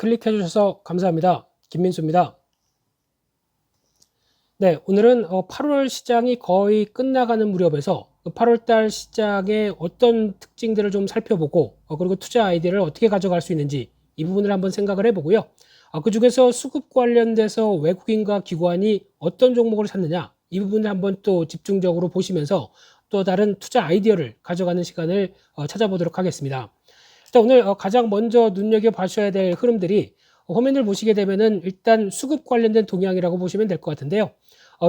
클릭해 주셔서 감사합니다. 김민수입니다. 네, 오늘은 8월 시장이 거의 끝나가는 무렵에서 8월 달 시장의 어떤 특징들을 좀 살펴보고 그리고 투자 아이디어를 어떻게 가져갈 수 있는지 이 부분을 한번 생각을 해보고요. 그 중에서 수급 관련돼서 외국인과 기관이 어떤 종목을 샀느냐 이 부분을 한번 또 집중적으로 보시면서 또 다른 투자 아이디어를 가져가는 시간을 찾아보도록 하겠습니다. 일단 오늘 가장 먼저 눈여겨봐셔야 될 흐름들이 화면을 보시게 되면은 일단 수급 관련된 동향이라고 보시면 될 것 같은데요.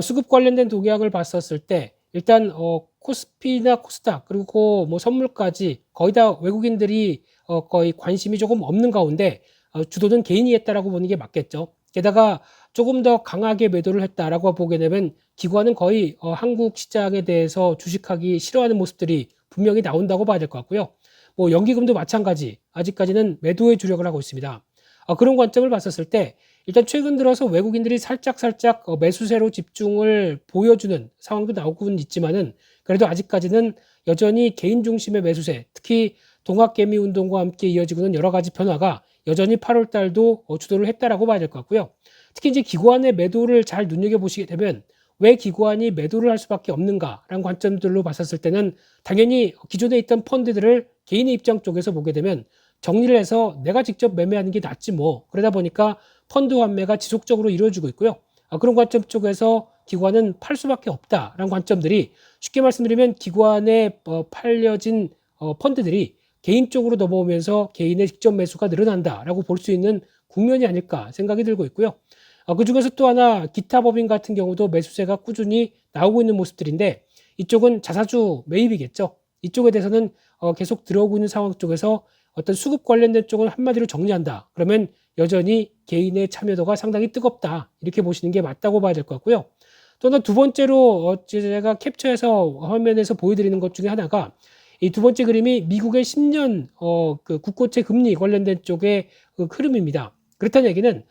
수급 관련된 동향을 봤었을 때 일단 코스피나 코스닥 그리고 뭐 선물까지 거의 다 외국인들이 거의 관심이 조금 없는 가운데 주도는 개인이 했다라고 보는 게 맞겠죠. 게다가 조금 더 강하게 매도를 했다라고 보게 되면 기관은 거의 한국 시장에 대해서 주식하기 싫어하는 모습들이 분명히 나온다고 봐야 될 것 같고요. 뭐 연기금도 마찬가지 아직까지는 매도에 주력을 하고 있습니다. 그런 관점을 봤었을 때 일단 최근 들어서 외국인들이 살짝 매수세로 집중을 보여주는 상황도 나오고는 있지만은 그래도 아직까지는 여전히 개인 중심의 매수세, 특히 동학개미 운동과 함께 이어지고는 여러 가지 변화가 여전히 8월 달도 주도를 했다라고 봐야 될 것 같고요. 특히 이제 기관의 매도를 잘 눈여겨보시게 되면 왜 기관이 매도를 할 수밖에 없는가라는 관점들로 봤었을 때는 당연히 기존에 있던 펀드들을 개인의 입장 쪽에서 보게 되면 정리를 해서 내가 직접 매매하는 게 낫지 뭐. 그러다 보니까 펀드 환매가 지속적으로 이루어지고 있고요. 그런 관점 쪽에서 기관은 팔 수밖에 없다라는 관점들이 쉽게 말씀드리면 기관에 팔려진 펀드들이 개인 쪽으로 넘어오면서 개인의 직접 매수가 늘어난다라고 볼 수 있는 국면이 아닐까 생각이 들고 있고요. 그중에서 또 하나 기타 법인 같은 경우도 매수세가 꾸준히 나오고 있는 모습들인데 이쪽은 자사주 매입이겠죠. 이쪽에 대해서는 계속 들어오고 있는 상황 쪽에서 어떤 수급 관련된 쪽은 한마디로 정리한다. 그러면 여전히 개인의 참여도가 상당히 뜨겁다. 이렇게 보시는 게 맞다고 봐야 될 것 같고요. 또 하나 두 번째로 제가 캡처해서 화면에서 보여드리는 것 중에 하나가 이 두 번째 그림이 미국의 10년 그 국고채 금리 관련된 쪽의 그 흐름입니다. 그렇다는 얘기는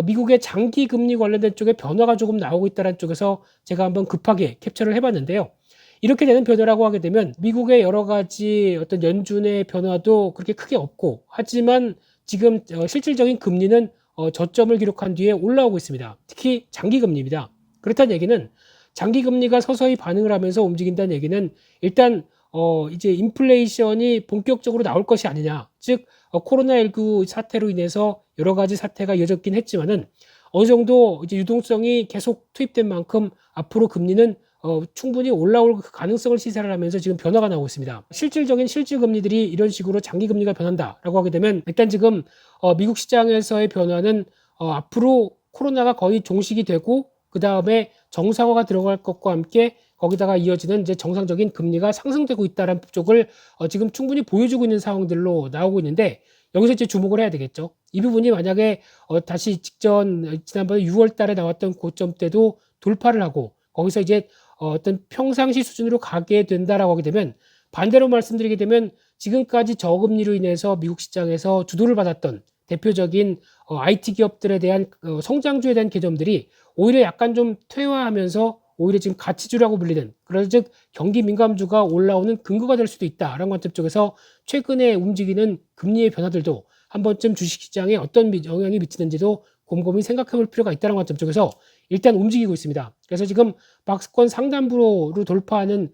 미국의 장기 금리 관련된 쪽에 변화가 조금 나오고 있다는 쪽에서 제가 한번 급하게 캡처를 해봤는데요. 이렇게 되는 변화라고 하게 되면 미국의 여러 가지 어떤 연준의 변화도 그렇게 크게 없고 하지만 지금 실질적인 금리는 저점을 기록한 뒤에 올라오고 있습니다. 특히 장기 금리입니다. 그렇다는 얘기는 장기 금리가 서서히 반응을 하면서 움직인다는 얘기는 일단 이제 인플레이션이 본격적으로 나올 것이 아니냐. 즉 코로나19 사태로 인해서 여러 가지 사태가 이어졌긴 했지만은 어느 정도 이제 유동성이 계속 투입된 만큼 앞으로 금리는 충분히 올라올 가능성을 시사를 하면서 지금 변화가 나오고 있습니다. 실질적인 실질 금리들이 이런 식으로 장기 금리가 변한다라고 하게 되면 일단 지금 미국 시장에서의 변화는 앞으로 코로나가 거의 종식이 되고 그 다음에 정상화가 들어갈 것과 함께 거기다가 이어지는 이제 정상적인 금리가 상승되고 있다는 쪽을 지금 충분히 보여주고 있는 상황들로 나오고 있는데 여기서 이제 주목을 해야 되겠죠. 이 부분이 만약에 다시 지난번에 6월 달에 나왔던 고점 때도 돌파를 하고 거기서 이제 어떤 평상시 수준으로 가게 된다라고 하게 되면 반대로 말씀드리게 되면 지금까지 저금리로 인해서 미국 시장에서 주도를 받았던 대표적인 IT 기업들에 대한 성장주에 대한 개념들이 오히려 약간 좀 퇴화하면서 오히려 지금 가치주라고 불리는 그래서 즉 경기 민감주가 올라오는 근거가 될 수도 있다라는 관점 쪽에서 최근에 움직이는 금리의 변화들도 한 번쯤 주식시장에 어떤 영향이 미치는지도 곰곰이 생각해 볼 필요가 있다는 관점 쪽에서 일단 움직이고 있습니다. 그래서 지금 박스권 상단부로 돌파하는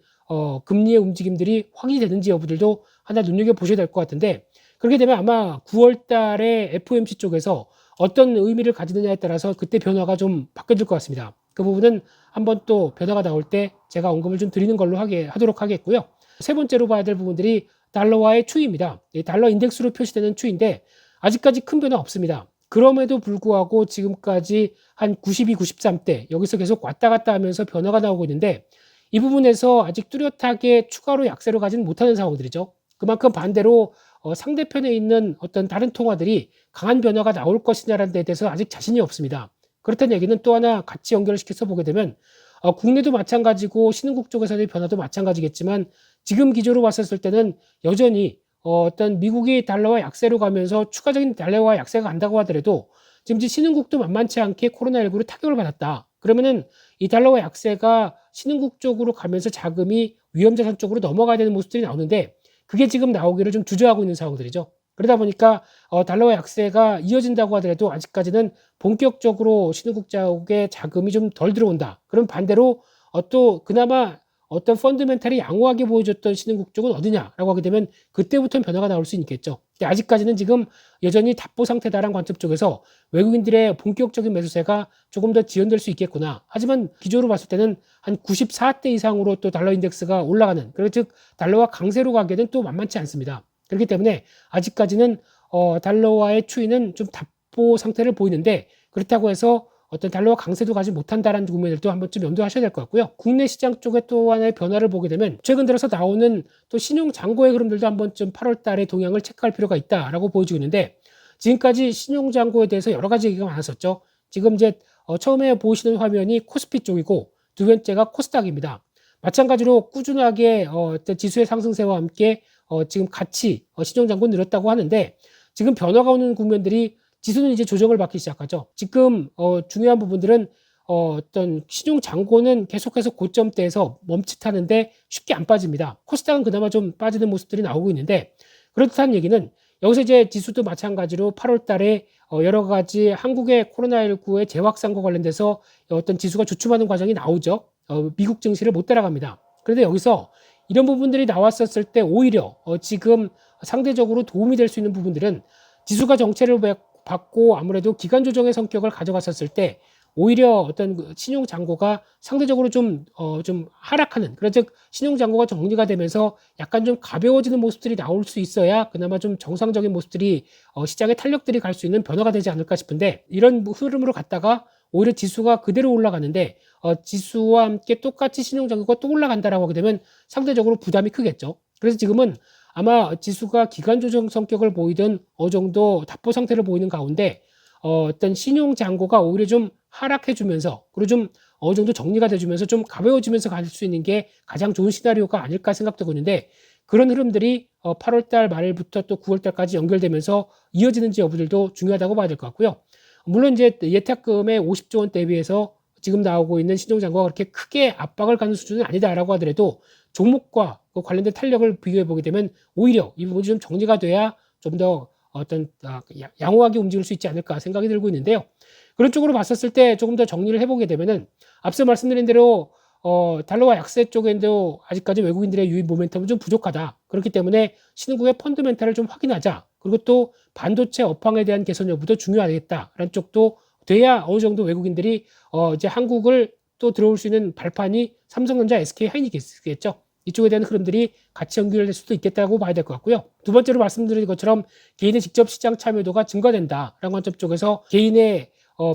금리의 움직임들이 확인이 되는지 여부들도 하나 눈여겨보셔야 될 것 같은데 그렇게 되면 아마 9월 달에 FOMC 쪽에서 어떤 의미를 가지느냐에 따라서 그때 변화가 좀 바뀌어질 것 같습니다. 그 부분은 한번 또 변화가 나올 때 제가 언급을 좀 드리는 걸로 하도록 하겠고요. 세 번째로 봐야 될 부분들이 달러와의 추이입니다. 달러 인덱스로 표시되는 추이인데 아직까지 큰 변화 없습니다. 그럼에도 불구하고 지금까지 한 92, 93대 여기서 계속 왔다 갔다 하면서 변화가 나오고 있는데 이 부분에서 아직 뚜렷하게 추가로 약세로 가지는 못하는 상황들이죠. 그만큼 반대로 상대편에 있는 어떤 다른 통화들이 강한 변화가 나올 것이냐라는 데 대해서 아직 자신이 없습니다. 그렇다는 얘기는 또 하나 같이 연결시켜서 보게 되면 국내도 마찬가지고 신흥국 쪽에서의 변화도 마찬가지겠지만 지금 기조로 봤었을 때는 여전히 어떤 미국이 달러와 약세로 가면서 추가적인 달러와 약세가 간다고 하더라도 지금 이제 신흥국도 만만치 않게 코로나19로 타격을 받았다. 그러면은 이 달러와 약세가 신흥국 쪽으로 가면서 자금이 위험자산 쪽으로 넘어가야 되는 모습들이 나오는데 그게 지금 나오기를 좀 주저하고 있는 상황들이죠. 그러다 보니까 달러화 약세가 이어진다고 하더라도 아직까지는 본격적으로 신흥국 쪽에 자금이 좀 덜 들어온다. 그럼 반대로 또 그나마 어떤 펀드멘탈이 양호하게 보여줬던 신흥국 쪽은 어디냐라고 하게 되면 그때부터는 변화가 나올 수 있겠죠. 근데 아직까지는 지금 여전히 답보 상태다라는 관점 쪽에서 외국인들의 본격적인 매수세가 조금 더 지연될 수 있겠구나. 하지만 기조로 봤을 때는 한 94대 이상으로 또 달러 인덱스가 올라가는, 즉 달러와 강세로 가기에는 또 만만치 않습니다. 그렇기 때문에 아직까지는 달러와의 추이는 좀 답보 상태를 보이는데, 그렇다고 해서 어떤 달러와 강세도 가지 못한다는 국면들도 한 번쯤 염두하셔야 될 것 같고요. 국내 시장 쪽에 또 하나의 변화를 보게 되면 최근 들어서 나오는 또 신용 잔고의 흐름들도 한 번쯤 8월 달에 동향을 체크할 필요가 있다라고 보여지고 있는데, 지금까지 신용 잔고에 대해서 여러 가지 얘기가 많았었죠. 지금 이제 처음에 보시는 화면이 코스피 쪽이고 두 번째가 코스닥입니다. 마찬가지로 꾸준하게 어떤 지수의 상승세와 함께 지금 같이 신용 잔고는 늘었다고 하는데, 지금 변화가 오는 국면들이 지수는 이제 조정을 받기 시작하죠. 지금 중요한 부분들은 어떤 신용 잔고는 계속해서 고점대에서 멈칫하는데 쉽게 안 빠집니다. 코스닥은 그나마 좀 빠지는 모습들이 나오고 있는데, 그렇다는 얘기는 여기서 이제 지수도 마찬가지로 8월 달에 여러 가지 한국의 코로나19의 재확산과 관련돼서 어떤 지수가 주춤하는 과정이 나오죠. 미국 증시를 못 따라갑니다. 그런데 여기서 이런 부분들이 나왔었을 때 오히려 지금 상대적으로 도움이 될 수 있는 부분들은 지수가 정체를 받고 아무래도 기간 조정의 성격을 가져갔었을 때 오히려 어떤 신용 잔고가 상대적으로 좀 하락하는, 즉 신용 잔고가 정리가 되면서 약간 좀 가벼워지는 모습들이 나올 수 있어야 그나마 좀 정상적인 모습들이 시장의 탄력들이 갈 수 있는 변화가 되지 않을까 싶은데, 이런 흐름으로 갔다가 오히려 지수가 그대로 올라가는데 지수와 함께 똑같이 신용 잔고가 또 올라간다라고 하게 되면 상대적으로 부담이 크겠죠. 그래서 지금은 아마 지수가 기간 조정 성격을 보이던 어느 정도 답보 상태를 보이는 가운데 어떤 신용 잔고가 오히려 좀 하락해주면서, 그리고 좀 어느 정도 정리가 돼주면서 좀 가벼워지면서 갈 수 있는 게 가장 좋은 시나리오가 아닐까 생각되고 있는데, 그런 흐름들이 8월 달 말부터 또 9월 달까지 연결되면서 이어지는지 여부들도 중요하다고 봐야 될 것 같고요. 물론 이제 예탁금의 50조 원 대비해서 지금 나오고 있는 신용 잔고가 그렇게 크게 압박을 가는 수준은 아니다라고 하더라도 종목과 그 관련된 탄력을 비교해 보게 되면 오히려 이 부분이 좀 정리가 돼야 좀 더 어떤 양호하게 움직일 수 있지 않을까 생각이 들고 있는데요. 그런 쪽으로 봤었을 때 조금 더 정리를 해보게 되면은 앞서 말씀드린 대로 달러와 약세 쪽에도 아직까지 외국인들의 유입 모멘텀은 좀 부족하다. 그렇기 때문에 신흥국의 펀드멘탈을 좀 확인하자. 그리고 또 반도체 업황에 대한 개선 여부도 중요하겠다라는 쪽도 돼야 어느 정도 외국인들이 이제 한국을 또 들어올 수 있는 발판이 삼성전자, SK 하이닉스겠죠. 이쪽에 대한 흐름들이 같이 연결될 수도 있겠다고 봐야 될 것 같고요. 두 번째로 말씀드린 것처럼 개인의 직접 시장 참여도가 증가된다라는 관점 쪽에서 개인의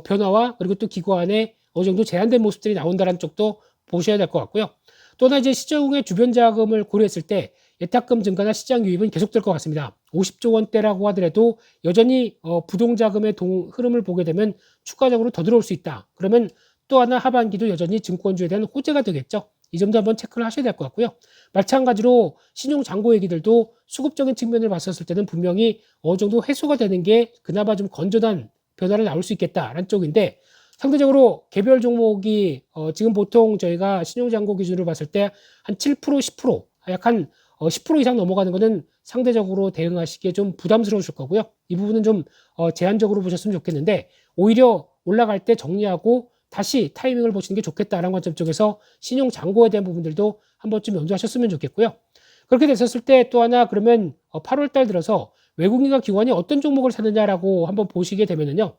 변화와 그리고 또 기관의 어느 정도 제한된 모습들이 나온다는 쪽도 보셔야 될 것 같고요. 또 하나 이제 시중의 주변 자금을 고려했을 때 예탁금 증가나 시장 유입은 계속될 것 같습니다. 50조 원대라고 하더라도 여전히 부동자금의 흐름을 보게 되면 추가적으로 더 들어올 수 있다. 그러면 또 하나 하반기도 여전히 증권주에 대한 호재가 되겠죠. 이 점도 한번 체크를 하셔야 될 것 같고요. 마찬가지로 신용 잔고 얘기들도 수급적인 측면을 봤었을 때는 분명히 어느 정도 해소가 되는 게 그나마 좀 건전한 변화를 나올 수 있겠다라는 쪽인데, 상대적으로 개별 종목이 지금 보통 저희가 신용 잔고 기준으로 봤을 때 한 7%, 10%, 약한 10% 이상 넘어가는 것은 상대적으로 대응하시기에 좀 부담스러우실 거고요. 이 부분은 좀 제한적으로 보셨으면 좋겠는데, 오히려 올라갈 때 정리하고 다시 타이밍을 보시는 게 좋겠다라는 관점 쪽에서 신용 잔고에 대한 부분들도 한 번쯤 염두하셨으면 좋겠고요. 그렇게 됐었을 때 또 하나, 그러면 8월 달 들어서 외국인과 기관이 어떤 종목을 사느냐라고 한번 보시게 되면은요.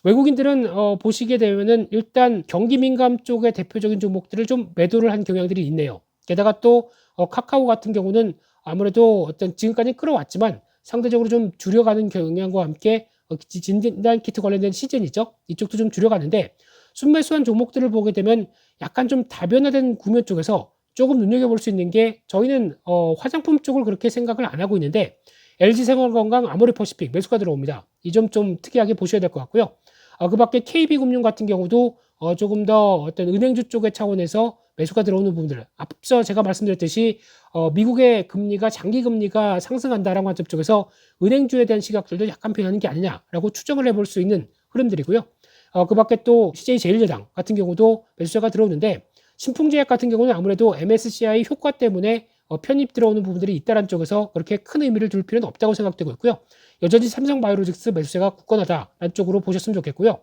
외국인들은 보시게 되면은 일단 경기 민감 쪽의 대표적인 종목들을 좀 매도를 한 경향들이 있네요. 게다가 또 카카오 같은 경우는 아무래도 어떤 지금까지 끌어왔지만 상대적으로 좀 줄여가는 경향과 함께 진단 키트 관련된 시즌이죠. 이쪽도 좀 줄여가는데, 순매수한 종목들을 보게 되면 약간 좀 다변화된 국면 쪽에서 조금 눈여겨볼 수 있는 게, 저희는 화장품 쪽을 그렇게 생각을 안 하고 있는데 LG생활건강, 아모레퍼시픽 매수가 들어옵니다. 이 점 좀 특이하게 보셔야 될 것 같고요. 그 밖에 KB금융 같은 경우도 조금 더 어떤 은행주 쪽의 차원에서 매수가 들어오는 부분들, 앞서 제가 말씀드렸듯이 미국의 금리가 장기 금리가 상승한다라는 관점 쪽에서 은행주에 대한 시각들도 약간 변하는 게 아니냐라고 추정을 해볼 수 있는 흐름들이고요. 그 밖에 또 CJ제일제당 같은 경우도 매수자가 들어오는데, 신풍제약 같은 경우는 아무래도 MSCI 효과 때문에 편입 들어오는 부분들이 있다는 쪽에서 그렇게 큰 의미를 둘 필요는 없다고 생각되고 있고요. 여전히 삼성바이오로직스 매수세가 굳건하다라는 쪽으로 보셨으면 좋겠고요.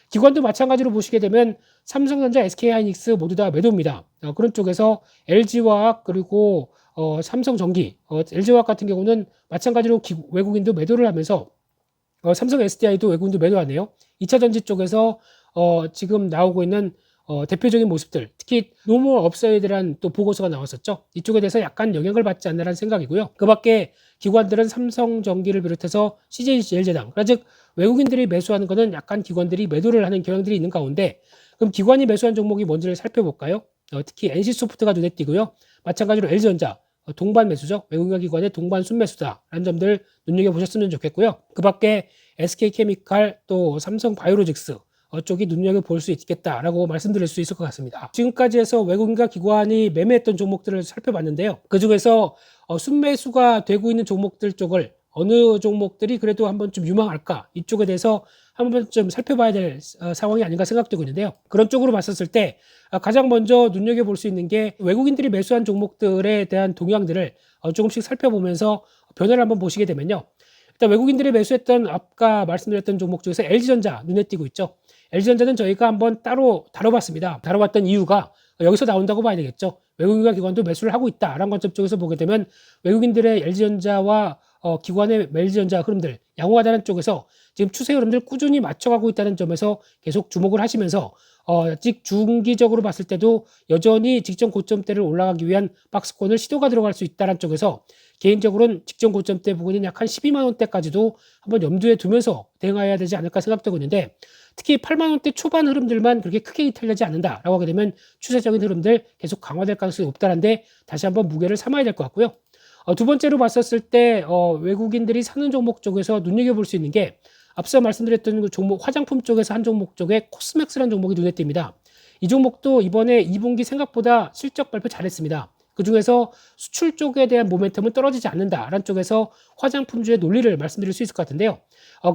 기관도 마찬가지로 보시게 되면 삼성전자, SK하이닉스 모두 다 매도입니다. 그런 쪽에서 LG화학 그리고 삼성전기, LG화학 같은 경우는 마찬가지로 외국인도 매도를 하면서 삼성 SDI도 외국인도 매도하네요. 2차전지 쪽에서 지금 나오고 있는 대표적인 모습들, 특히 노멀 업사이드라는 또 보고서가 나왔었죠. 이쪽에 대해서 약간 영향을 받지 않나라는 생각이고요. 그 밖에 기관들은 삼성전기를 비롯해서 CJCL제당, 즉 외국인들이 매수하는 것은 약간 기관들이 매도를 하는 경향들이 있는 가운데, 그럼 기관이 매수한 종목이 뭔지를 살펴볼까요? 특히 NC소프트가 눈에 띄고요. 마찬가지로 LG전자, 동반 매수죠. 외국인 기관의 동반 순매수다라는 점들 눈여겨보셨으면 좋겠고요. 그 밖에 SK케미칼 또 삼성바이오로직스 쪽이 눈여겨볼 수 있겠다라고 말씀드릴 수 있을 것 같습니다. 지금까지 해서 외국인과 기관이 매매했던 종목들을 살펴봤는데요. 그중에서 순매수가 되고 있는 종목들 쪽을 어느 종목들이 그래도 한번 좀 유망할까, 이쪽에 대해서 한번 좀 살펴봐야 될 상황이 아닌가 생각되고 있는데요. 그런 쪽으로 봤었을 때 가장 먼저 눈여겨볼 수 있는 게 외국인들이 매수한 종목들에 대한 동향들을 조금씩 살펴보면서 변화를 한번 보시게 되면요. 일단 외국인들이 매수했던 아까 말씀드렸던 종목 중에서 LG전자 눈에 띄고 있죠. LG전자는 저희가 한번 따로 다뤄봤습니다. 다뤄봤던 이유가 여기서 나온다고 봐야 되겠죠. 외국인과 기관도 매수를 하고 있다라는 관점 쪽에서 보게 되면 외국인들의 LG전자와 기관의 LG전자 흐름들, 양호하다는 쪽에서 지금 추세 흐름들 꾸준히 맞춰가고 있다는 점에서 계속 주목을 하시면서 아직 중기적으로 봤을 때도 여전히 직전 고점대를 올라가기 위한 박스권을 시도가 들어갈 수 있다는 쪽에서 개인적으로는 직전 고점대 부근인 약 한 12만 원대까지도 한번 염두에 두면서 대응해야 되지 않을까 생각되고 있는데, 특히 8만 원대 초반 흐름들만 그렇게 크게 이탈되지 않는다라고 하게 되면 추세적인 흐름들 계속 강화될 가능성이 높다는데 다시 한번 무게를 삼아야 될 것 같고요. 두 번째로 봤었을 때 외국인들이 사는 종목 쪽에서 눈여겨볼 수 있는 게 앞서 말씀드렸던 그 종목 화장품 쪽에서 한 종목 쪽에 코스맥스라는 종목이 눈에 띕니다. 이 종목도 이번에 2분기 생각보다 실적 발표 잘했습니다. 그중에서 수출 쪽에 대한 모멘텀은 떨어지지 않는다라는 쪽에서 화장품주의 논리를 말씀드릴 수 있을 것 같은데요.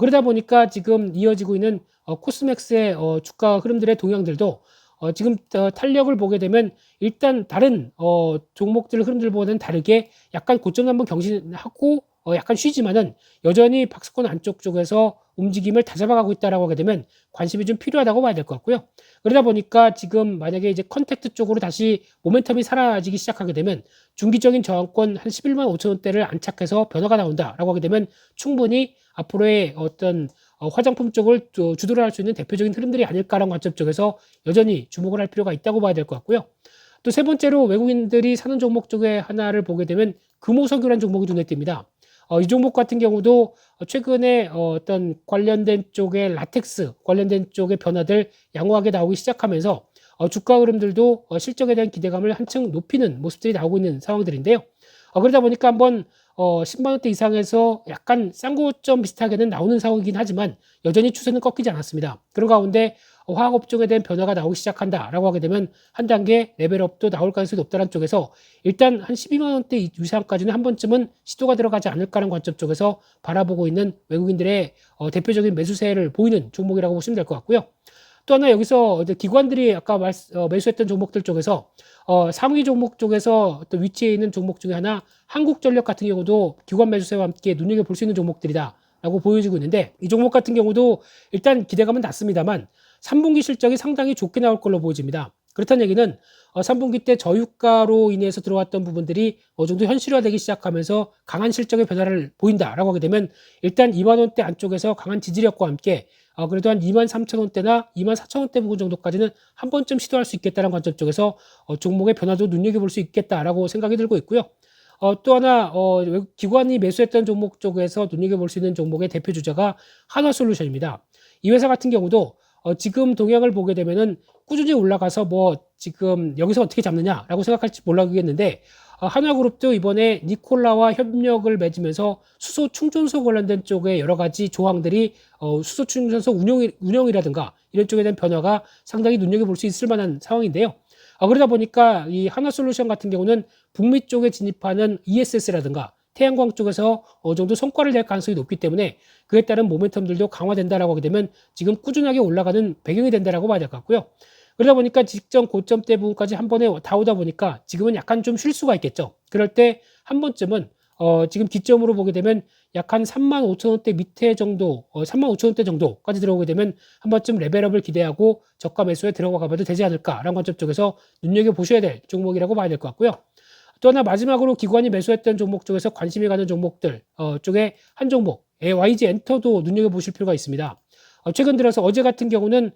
그러다 보니까 지금 이어지고 있는 코스맥스의 주가 흐름들의 동향들도 지금 탄력을 보게 되면 일단 다른 종목들 흐름들보다는 다르게 약간 고점 한번 경신하고 약간 쉬지만은 여전히 박스권 안쪽 쪽에서 움직임을 다잡아가고 있다라고 하게 되면 관심이 좀 필요하다고 봐야 될 것 같고요. 그러다 보니까 지금 만약에 이제 컨택트 쪽으로 다시 모멘텀이 사라지기 시작하게 되면 중기적인 저항권 한 11만 5천 원대를 안착해서 변화가 나온다라고 하게 되면 충분히 앞으로의 어떤 화장품 쪽을 주도를 할 수 있는 대표적인 흐름들이 아닐까라는 관점 쪽에서 여전히 주목을 할 필요가 있다고 봐야 될 것 같고요. 또 세 번째로 외국인들이 사는 종목 중에 하나를 보게 되면 금호석유라는 종목이 눈에 띕니다. 이 종목 같은 경우도 최근에 어떤 관련된 쪽의 라텍스 관련된 쪽의 변화들 양호하게 나오기 시작하면서 주가 흐름들도 실적에 대한 기대감을 한층 높이는 모습들이 나오고 있는 상황들인데요. 그러다 보니까 한번 10만 원대 이상에서 약간 싼 고점 비슷하게는 나오는 상황이긴 하지만 여전히 추세는 꺾이지 않았습니다. 그런 가운데 화학업종에 대한 변화가 나오기 시작한다라고 하게 되면 한 단계 레벨업도 나올 가능성이 높다는 쪽에서 일단 한 12만 원대 이상까지는 한 번쯤은 시도가 들어가지 않을까라는 관점 쪽에서 바라보고 있는 외국인들의 대표적인 매수세를 보이는 종목이라고 보시면 될 것 같고요. 또 하나 여기서 기관들이 아까 매수했던 종목들 쪽에서 상위 종목 쪽에서 또 위치해 있는 종목 중에 하나 한국전력 같은 경우도 기관 매수세와 함께 눈여겨볼 수 있는 종목들이다 라고 보여지고 있는데, 이 종목 같은 경우도 일단 기대감은 낮습니다만 3분기 실적이 상당히 좋게 나올 걸로 보여집니다. 그렇다는 얘기는 3분기 때 저유가로 인해서 들어왔던 부분들이 어느 정도 현실화되기 시작하면서 강한 실적의 변화를 보인다라고 하게 되면 일단 2만 원대 안쪽에서 강한 지지력과 함께 그래도 한 2만 3천 원대나 2만 4천 원대 부분 정도까지는 한 번쯤 시도할 수 있겠다는 관점 쪽에서 종목의 변화도 눈여겨볼 수 있겠다라고 생각이 들고 있고요. 또 하나 기관이 매수했던 종목 쪽에서 눈여겨볼 수 있는 종목의 대표 주자가 한화솔루션입니다. 이 회사 같은 경우도 지금 동향을 보게 되면은 꾸준히 올라가서 뭐 지금 여기서 어떻게 잡느냐라고 생각할지 몰라겠는데, 한화그룹도 이번에 니콜라와 협력을 맺으면서 수소 충전소 관련된 쪽에 여러 가지 조항들이 수소 충전소 운영이라든가 이런 쪽에 대한 변화가 상당히 눈여겨볼 수 있을 만한 상황인데요. 그러다 보니까 이 한화솔루션 같은 경우는 북미 쪽에 진입하는 ESS라든가 태양광 쪽에서 어느 정도 성과를 낼 가능성이 높기 때문에 그에 따른 모멘텀들도 강화된다라고 하게 되면 지금 꾸준하게 올라가는 배경이 된다라고 봐야 될 것 같고요. 그러다 보니까 직전 고점대 부분까지 한 번에 다 오다 보니까 지금은 약간 좀 쉴 수가 있겠죠. 그럴 때 한 번쯤은 지금 기점으로 보게 되면 약 한 35,000원대 밑에 정도, 35,000원대 정도까지 들어오게 되면 한 번쯤 레벨업을 기대하고 저가 매수에 들어가 봐도 되지 않을까라는 관점 쪽에서 눈여겨보셔야 될 종목이라고 봐야 될 것 같고요. 또 하나 마지막으로 기관이 매수했던 종목 중에서 관심이 가는 종목들 쪽에 한 종목, YG 엔터도 눈여겨보실 필요가 있습니다. 최근 들어서 어제 같은 경우는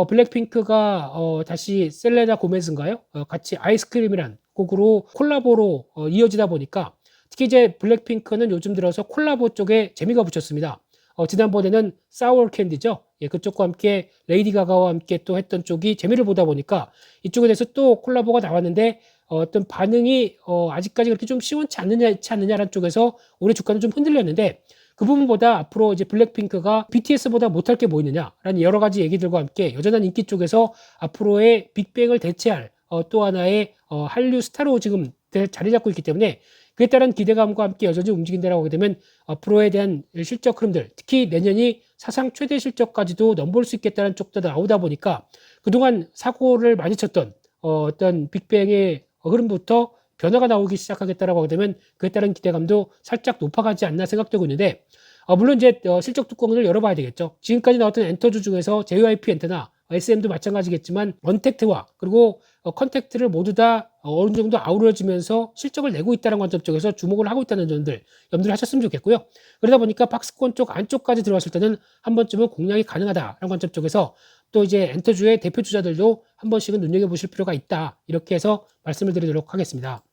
블랙핑크가 다시 셀레나 고메즈인가요? 같이 아이스크림이란 곡으로 콜라보로 이어지다 보니까 특히 이제 블랙핑크는 요즘 들어서 콜라보 쪽에 재미가 붙였습니다. 지난번에는 사워 캔디죠. 예, 그쪽과 함께 레이디 가가와 함께 또 했던 쪽이 재미를 보다 보니까 이쪽에 대해서 또 콜라보가 나왔는데 어떤 반응이 아직까지 그렇게 좀 시원치 않느냐라는 쪽에서 올해 주가는 좀 흔들렸는데 그 부분보다 앞으로 이제 블랙핑크가 BTS보다 못할 게 뭐 있느냐라는 여러 가지 얘기들과 함께 여전한 인기 쪽에서 앞으로의 빅뱅을 대체할 또 하나의 한류 스타로 지금 자리 잡고 있기 때문에 그에 따른 기대감과 함께 여전히 움직인다라고 하게 되면 앞으로에 대한 실적 흐름들, 특히 내년이 사상 최대 실적까지도 넘볼 수 있겠다는 쪽도 나오다 보니까 그동안 사고를 많이 쳤던 어떤 빅뱅의 흐름부터 변화가 나오기 시작하겠다라고 하게 되면 그에 따른 기대감도 살짝 높아가지 않나 생각되고 있는데 물론 이제 실적 뚜껑을 열어봐야 되겠죠. 지금까지 나왔던 엔터주 중에서 JYP 엔터나 SM도 마찬가지겠지만 언택트와 그리고 컨택트를 모두 다 어느 정도 아우러지면서 실적을 내고 있다는 관점 쪽에서 주목을 하고 있다는 점들 염두를 하셨으면 좋겠고요. 그러다 보니까 박스권 쪽 안쪽까지 들어왔을 때는 한 번쯤은 공략이 가능하다라는 관점 쪽에서 또 이제 엔터주의 대표 주자들도 한 번씩은 눈여겨보실 필요가 있다. 이렇게 해서 말씀을 드리도록 하겠습니다.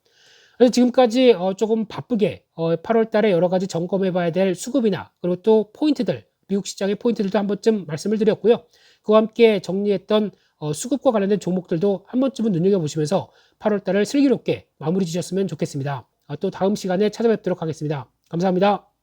그래서 지금까지 조금 바쁘게 8월 달에 여러 가지 점검해 봐야 될 수급이나 그리고 또 포인트들, 미국 시장의 포인트들도 한 번쯤 말씀을 드렸고요. 그와 함께 정리했던 수급과 관련된 종목들도 한 번쯤은 눈여겨보시면서 8월 달을 슬기롭게 마무리 지셨으면 좋겠습니다. 또 다음 시간에 찾아뵙도록 하겠습니다. 감사합니다.